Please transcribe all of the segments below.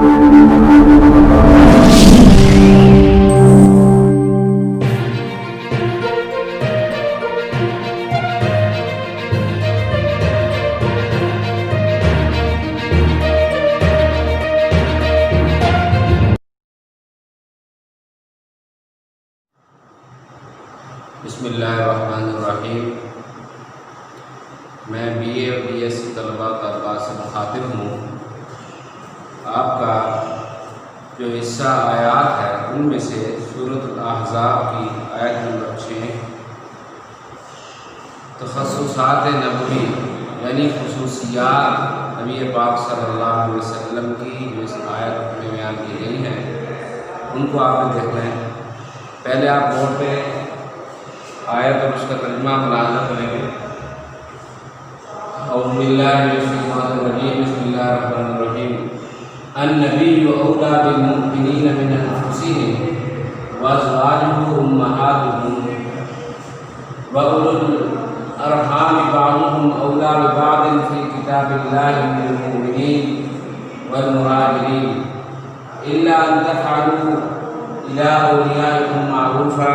بسم اللہ الرحمن الرحیم۔ میں بی اے اور بی ایس سی طلباء طالبات سے مخاطب ہوں۔ آپ کا جو حصہ آیات ہے ان میں سے سورۃ الاحزاب کی آیت نمبر 6 تخصصات نبوی یعنی خصوصیات نبی پاک صلی اللہ علیہ وسلم کی جو اس آیت میں بیان کی گئی ہیں ان کو آپ نے دیکھنا ہے۔ پہلے آپ بورڈ پہ آیت اور اس کا ترجمہ ملاحظہ کریں گے۔ اعوذ باللہ من الشیطان الرجیم، بسم اللہ الرحمن الرحیم۔ النبی اولیٰ بالمؤمنین من انفسہم وازواجہ امہاتہم واولو الارحام بعضهم اولیٰ ببعض فی کتاب اللہ من المؤمنین والمہاجرین الا ان تفعلوا الی اولیائکم معروفا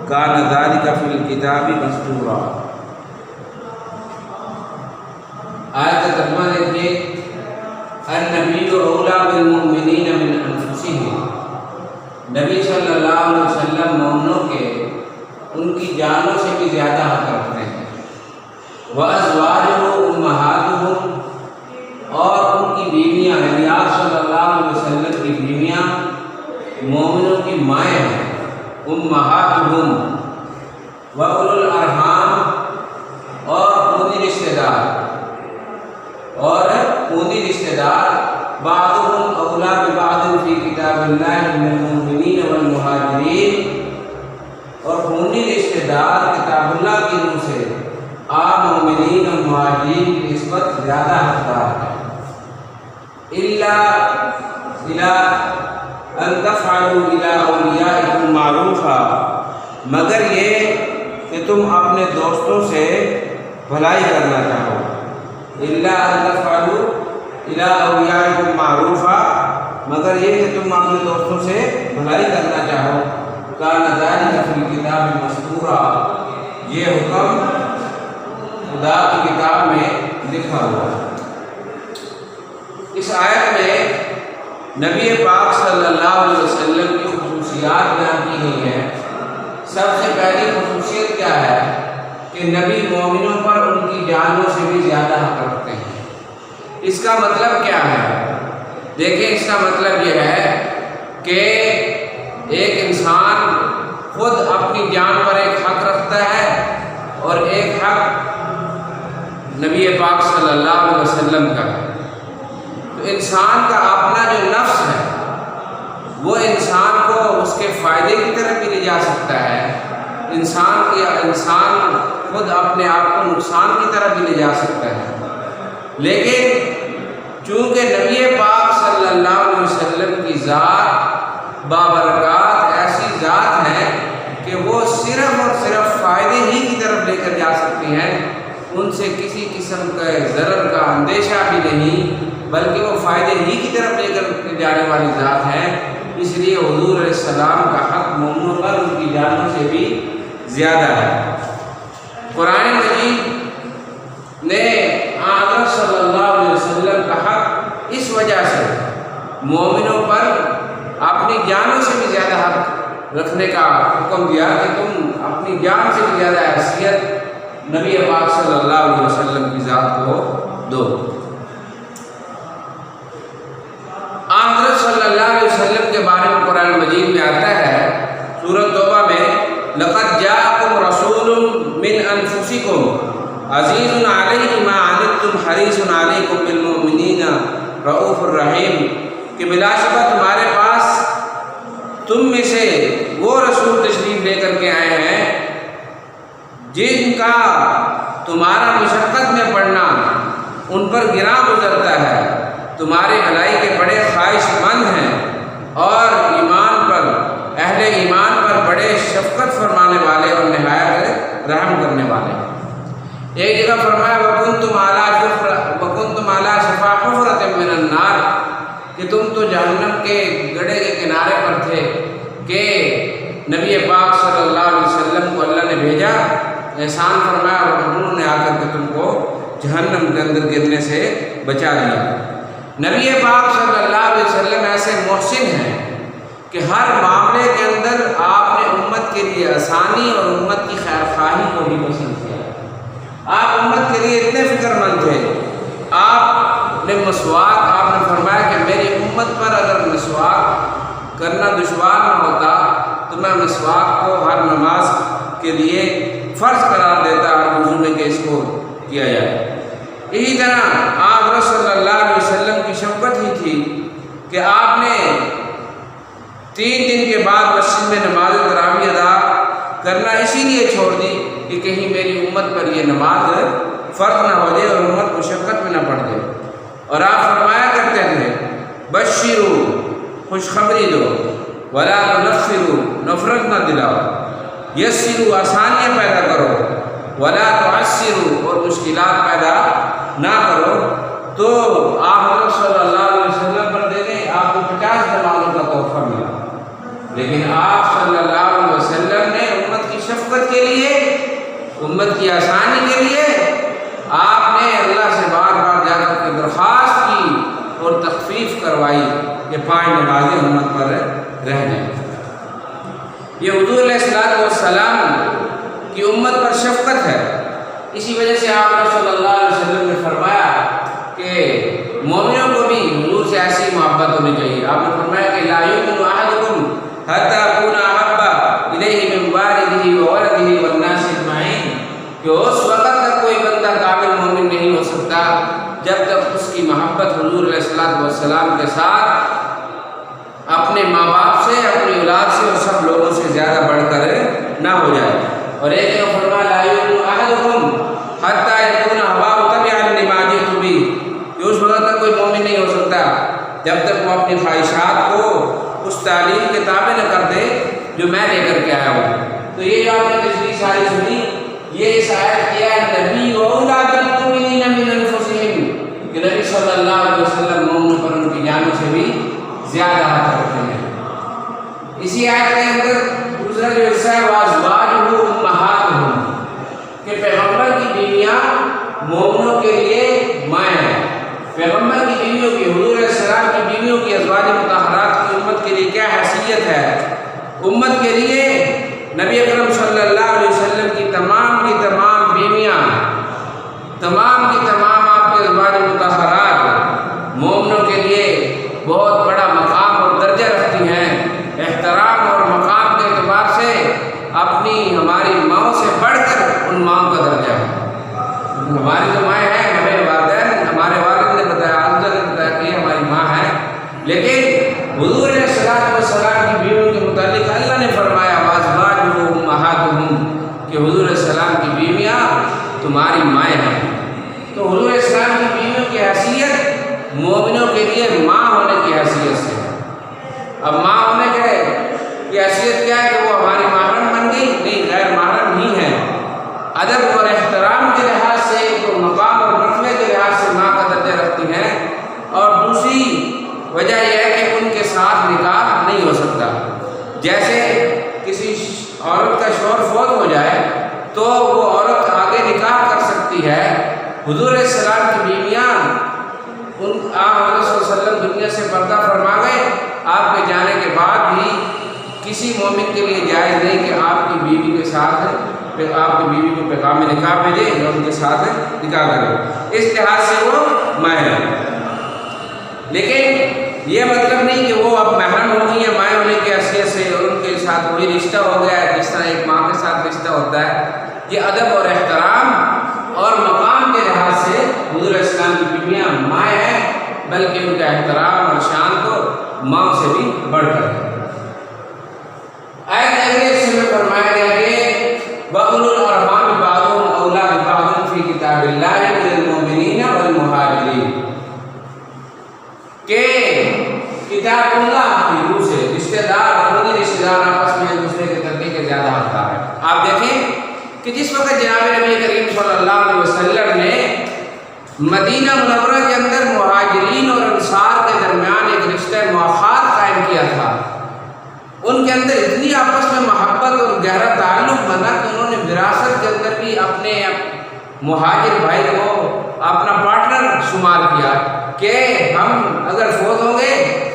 کان ذالک فی الکتاب مسطورا۔ آیت کا ترجمہ دیکھیے۔ النبی اولیٰ بالمؤمنین من انفسہم، نبی صلی اللہ علیہ وسلم مومنوں کے ان کی جانوں سے بھی زیادہ حق رکھتے ہیں۔ وازواجہ امہاتہم، اور ان کی بیویاں یعنی آپ صلی اللہ علیہ وسلم کی بیویاں مومنوں کی مائیں ہیں۔ امہاتہم واولو الارحام، اور خونی رشتہ دار، بعضهم اولیٰ ببعض فی کتاب اللہ من المؤمنین والمہاجرین، اور خونی رشتہ دار کتاب اللہ کی روح سے آپ مومنین اور مہاجرین کی نسبت زیادہ حقدار ہیں۔ الا ان تفعلوا الی اولیائکم معروفا، مگر یہ کہ تم اپنے دوستوں سے بھلائی کرنا چاہو۔ الا ان تفعلوا الی اولیائکم معروفا، مگر یہ کہ تم اپنے دوستوں سے بھلائی کرنا چاہو۔ کان ذالک فی الکتاب مسطورا، یہ حکم خدا کی کتاب میں لکھا ہوا ہے۔ اس آیت میں نبی پاک صلی اللہ علیہ وسلم کی خصوصیات بیان کی گئی ہیں۔ سب سے پہلی خصوصیت کیا ہے کہ نبی مومنوں پر ان کی جانوں سے بھی زیادہ حق رکھتے ہیں۔ اس کا مطلب کیا ہے؟ دیکھیں، اس کا مطلب یہ ہے کہ ایک انسان خود اپنی جان پر ایک حق رکھتا ہے اور ایک حق نبی پاک صلی اللہ علیہ وسلم کا ہے۔ تو انسان کا اپنا جو نفس ہے وہ انسان کو اس کے فائدے کی طرف بھی لے جا سکتا ہے، انسان خود اپنے آپ کو نقصان کی طرف بھی لے جا سکتا ہے۔ لیکن چونکہ نبی پاک صلی اللہ علیہ وسلم کی ذات بابرکات ایسی ذات ہے کہ وہ صرف اور صرف فائدے ہی کی طرف لے کر جا سکتی ہیں، ان سے کسی قسم کے ضرر کا اندیشہ بھی نہیں، بلکہ وہ فائدے ہی کی طرف لے کر جانے والی ذات ہے۔ اس لیے حضور علیہ السلام کا حق مومنوں پر ان کی جانوں سے بھی زیادہ ہے۔ قرآن مجید نے حضرت صلی اللہ علیہ وسلم کا حق اس وجہ سے مومنوں پر اپنی جانوں سے بھی زیادہ حق رکھنے کا حکم دیا کہ تم اپنی جان سے بھی زیادہ حیثیت نبی پاک صلی اللہ علیہ وسلم کی ذات کو دو۔ حضرت صلی اللہ علیہ وسلم کے بارے میں قرآن مجید میں آتا ہے سورۃ توبہ میں، لقد جاءکم رسول من انفسکم عزیز علیہ ما عنتم حریص علیکم بالمؤمنین رؤوف الرحیم، کہ بلا شبہ تمہارے پاس تم میں سے وہ رسول تشریف لے کر کے آئے ہیں جن کا تمہارا مشقت میں پڑنا ان پر گراں گزرتا ہے، تمہارے بھلائی کے بڑے خواہش مند ہیں، اور اہل ایمان پر بڑے شفقت فرمانے والے اور نہایت رحم کرنے والے ہیں۔ ایک جگہ فرمایا وَكُنْتُمْ عَلَىٰ شَفَا حُفْرَةٍ مِّنَ النَّارِ، کہ تم تو جہنم کے گڑھے کے کنارے پر تھے کہ نبی پاک صلی اللہ علیہ وسلم کو اللہ نے بھیجا، احسان فرمایا اور انہوں نے آ کر کے تم کو جہنم کے اندر گرنے سے بچا دیا۔ نبی پاک صلی اللہ علیہ وسلم ایسے محسن ہیں کہ ہر معاملے کے اندر آپ نے امت کے لیے آسانی اور امت کی خیر خواہی کو بھی پسند کیا۔ آپ امت کے لیے اتنے فکر مند تھے، آپ نے مسواک، آپ نے فرمایا کہ میری امت پر اگر مسواک کرنا دشوار نہ ہوتا تو میں مسواک کو ہر نماز کے لیے فرض قرار دیتا ہر وضو میں کہ اس کو کیا جائے۔ اسی طرح آپ صلی اللہ علیہ وسلم کی شفقت ہی تھی کہ آپ نے 3 دن کے بعد مسجد میں نماز تراویح ادا کرنا اسی لیے چھوڑ دی کہ کہیں میری امت پر یہ نماز فرض نہ ہو جائے اور امت کو شفقت میں نہ پڑ جائے۔ اور آپ فرمایا کرتے تھے بشرو، خوشخبری دو، ولا تنفرو، نفرت نہ دلاؤ، یسرو، آسانیاں پیدا کرو، ولا تعسرو، اور مشکلات پیدا نہ کرو۔ تو آپ حضرت صلی اللہ علیہ وسلم پر دیکھیں آپ کو 50 دماغوں کا تحفہ ملا، لیکن آپ صلی اللہ علیہ وسلم نے امت کی شفقت کے لیے، امت کی آسانی کے لیے آپ نے اللہ سے بار بار جا کر کے درخواست کی اور تخفیف کروائی کہ 5 نمازیں امت پر رہ جائیں۔ یہ حضور علیہ السلام کی امت پر شفقت ہے، اسی وجہ سے آپ نے صلی اللہ علیہ وسلم نے فرمایا کہ مومنوں کو بھی حضور سے ایسی محبت ہونی چاہیے۔ آپ نے فرمایا کہ لا یؤمن احدکم حتی اکون احب الیہ من والدہ وولدہ والناس اجمعین، کہ اس وقت تک کوئی بندہ کامل مومن نہیں ہو سکتا جب تک اس کی محبت حضور علیہ السلام کے ساتھ اپنے ماں باپ سے، اپنی اولاد سے اور سب لوگوں سے زیادہ بڑھ کر نہ ہو جائے۔ اور ایک نے فرمایا لا یؤمن احدکم حتی یکون هواه تبعا لما جئت به، کہ اس وقت تک کوئی مومن نہیں ہو سکتا جب تک وہ اپنی خواہشات کو اس تعلیم کے تابع نہ کر دے جو میں لے کر کے آیا ہوں۔ تو یہ جو آپ نے تشریح ساری سنی، یہ اس آیت کیا ہے نبی اولا بالمؤمنین من انفسہم، کہ نبی صلی اللہ علیہ وسلم مومنوں پر ان کی جانوں سے بھی زیادہ حق رکھتے ہیں۔ اسی آیت کے اندر دوسرا جو حصہ ہے وازواجہ امہاتہم، کہ پیغمبر کی بیویاں مومنوں کے لیے مائیں ہیں۔ پیغمبر کی بیویوں کی، حضور علیہ السلام کی بیویوں کی، ازواج مطہرات کی امت کے لیے کیا حیثیت ہے؟ امت کے لیے نبی اکرم صلی اللہ علیہ وسلم کی تمام بیویاں، تمام کی تمام آپ کے ازواج مطہرات مومنوں کے لیے بہت بڑا مقام اور درجہ رکھتی ہیں، احترام اور مقام کے اعتبار سے اپنی ہماری ماؤں سے بڑھ کر ان ماؤں کا درجہ ہے۔ ہماری جو مائیں ہیں، ہمیں والدین، ہمارے والد نے بتایا، حضرت نے بتایا کہ ہماری ماں ہے، لیکن حضور علیہ السلام کی بیویوں کے متعلق اللہ نے فرمایا وازواجہ امہاتہم، کہ حضور علیہ السلام کی بیویاں تمہاری مائیں ہیں۔ تو حضور علیہ السلام کی بیویوں کی حیثیت مومنوں کے لیے ماں ہونے کی حیثیت سے ہے۔ اب ماں ہونے کی حیثیت کیا ہے کہ وہ ہماری محرم بن گئی؟ نہیں، غیر محرم ہی ہے۔ ادب اور احترام کے لحاظ سے تو مقام اور رتبے کے لحاظ سے ماں کا درجہ رکھتی ہیں، اور دوسری وجہ یہ ہے کہ ان کے ساتھ نکاح نہیں ہو سکتا۔ جیسے کسی عورت کا شوہر فوت ہو جائے تو وہ عورت آگے نکاح کر سکتی ہے، حضور علیہ السلام کی بیویاں آپ صلی اللہ علیہ وسلم دنیا سے پردہ فرما گئے، آپ کے جانے کے بعد بھی کسی مومن کے لیے جائز نہیں کہ آپ کی بیوی کے ساتھ آپ کی بیوی کو پیغام نکاح بھیجے اور ان کے ساتھ نکاح کرے، اس لحاظ سے وہ مائیں ہیں۔ لیکن یہ مطلب نہیں کہ وہ اب محرم ہو گئی ہیں مائیں ہونے کی حیثیت سے اور ان کے ساتھ وہی رشتہ ہو گیا ہے جس طرح ایک ماں کے ساتھ رشتہ ہوتا ہے۔ یہ ادب اور احترام اور مقام کے لحاظ سے حضور علیہ السلام کی بیویاں مائیں ہیں، بلکہ ان کا احترام اور شان تو ماں سے بھی بڑھ کر ہے۔ آیت اگلے میں فرمایا گیا کہ وَأُولُو الْأَرْحَامِ بَعْضُهُمْ أَوْلَىٰ بِبَعْضٍ فِي کِتَابِ اللَّهِ مِنَ الْمُؤْمِنِينَ وَالْمُهَاجِرِينَ، کہ کتاب اللہ کی روح سے رشتہ دار آپس میں ایک دوسرے کے ترقی کے زیادہ حقدار ہے۔ آپ دیکھیں کہ جس وقت جناب نبی کریم صلی اللہ علیہ وسلم نے مدینہ منورہ کے اندر مہاجرین اور انصار کے درمیان ایک رشتہ مہاجر بھائی کو اپنا پارٹنر شمار کیا کہ ہم اگر فوت ہوں گے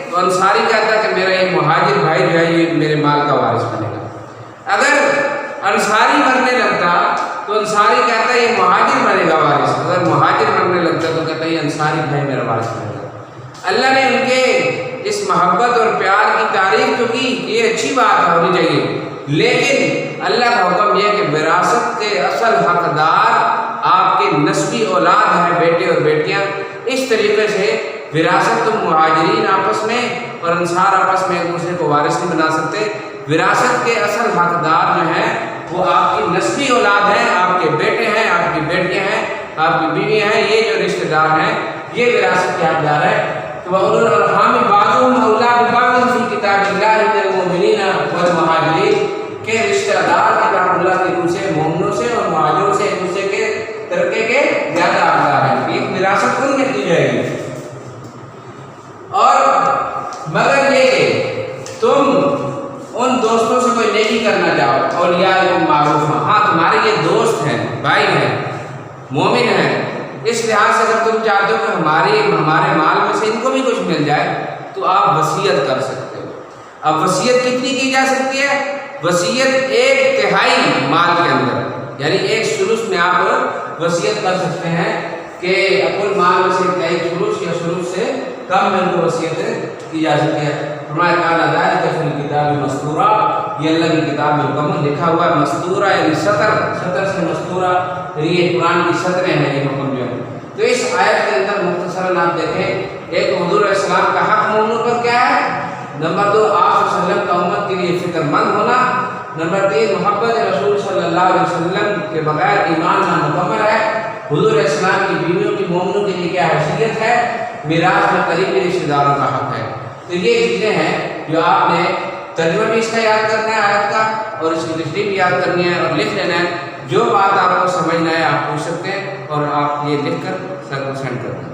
تو انصاری کہتا کہ میرا یہ مہاجر بھائی جو ہے یہ میرے مال کا وارث بنے گا۔ اگر انصاری مرنے لگتا تو انصاری کہتا ہے یہ مہاجر بنے گا وارث، اگر مہاجر مرنے لگتا تو کہتا ہے یہ انصاری بھائی میرا وارث بنے گا۔ اللہ نے ان کے اس محبت اور پیار کی تعریف تو کی، یہ اچھی بات ہونی چاہیے، لیکن اللہ کا حکم یہ کہ وراثت کے اصل حقدار آپ کے نسبی اولاد ہیں، بیٹے اور بیٹیاں۔ اس طریقے سے وراثت تم مہاجرین آپس میں اور انصار آپس میں ایک دوسرے کو وارث نہیں بنا سکتے۔ وراثت کے اصل حقدار جو ہیں وہ آپ کی نسبی اولاد ہیں، آپ کے بیٹے ہیں، آپ کی بیٹیاں ہیں، آپ کی بیویاں ہیں، یہ جو رشتہ دار ہیں یہ وراثت کے حقدار ہیں۔ تو وَأُولُو الْأَرْحَامِ بَعْضُهُمْ أَوْلَىٰ بِبَعْضٍ فِي كِتَابِ اللَّهِ مِنَ الْمُؤْمِنِينَ وَالْمُهَاجِرِينَ کہ رشتہ دار کتاب اللہ کی روح سے مومنوں سے اور مہاجروں سے ایک دوسرے کے ترکے کے زیادہ حقدار ہیں۔ ایک وراثت ان میں دی جائے گی، اور مگر یہ کہ تم ان دوستوں سے کوئی نیکی کرنا چاہو، اولیاء معروف، ہاں تمہارے یہ دوست ہیں، بھائی ہیں، مومن ہیں، اس لحاظ سے اگر تم چاہتے ہو کہ ہمارے مال میں سے ان کو بھی کچھ مل جائے تو آپ وصیت کر سکتے ہو۔ اب وصیت کتنی کی جا سکتی ہے؟ وصیت 1/3 مال کے اندر، یعنی 1/3 میں آپ وصیت کر سکتے ہیں کہ کل مال میں سے 1/3 یا ثلث سے کم میں ان کو وصیت کی جا سکتی ہے۔ فرمایا قال ذلک فی الکتاب مسطورا، یہ اللہ کی کتاب میں حکم لکھا ہوا ہے۔ مسطورہ یعنی سطر سے مسطورہ، یہ قرآن کی سطریں ہیں یہ حکم جو ہے۔ تو اس آیت کے اندر مختصراً آپ دیکھیں، ایک حضور علیہ السلام کا حق مومنوں پر کیا ہے، نمبر 2 آپ صلی اللہ علیہ وسلم کا امت کے لیے فکر مند ہونا، نمبر 3 محبت رسول صلی اللہ علیہ وسلم کے بغیر ایمان نامکمل ہے، حضور علیہ السلام کی بیویوں کی مومنوں کے لیے کیا حیثیت ہے، میراث میں قریبی رشتہ داروں کا حق ہے۔ تو یہ چیزیں ہیں جو آپ نے ترجمہ بھی اس کا یاد کرنا ہے آیت کا، اور اس کی تشریح بھی یاد کرنی ہے اور لکھ لینا ہے۔ جو بات آپ کو سمجھنا ہے آپ پوچھ سکتے ہیں، اور آپ یہ لکھ کر سر کو سینڈ کر دیں۔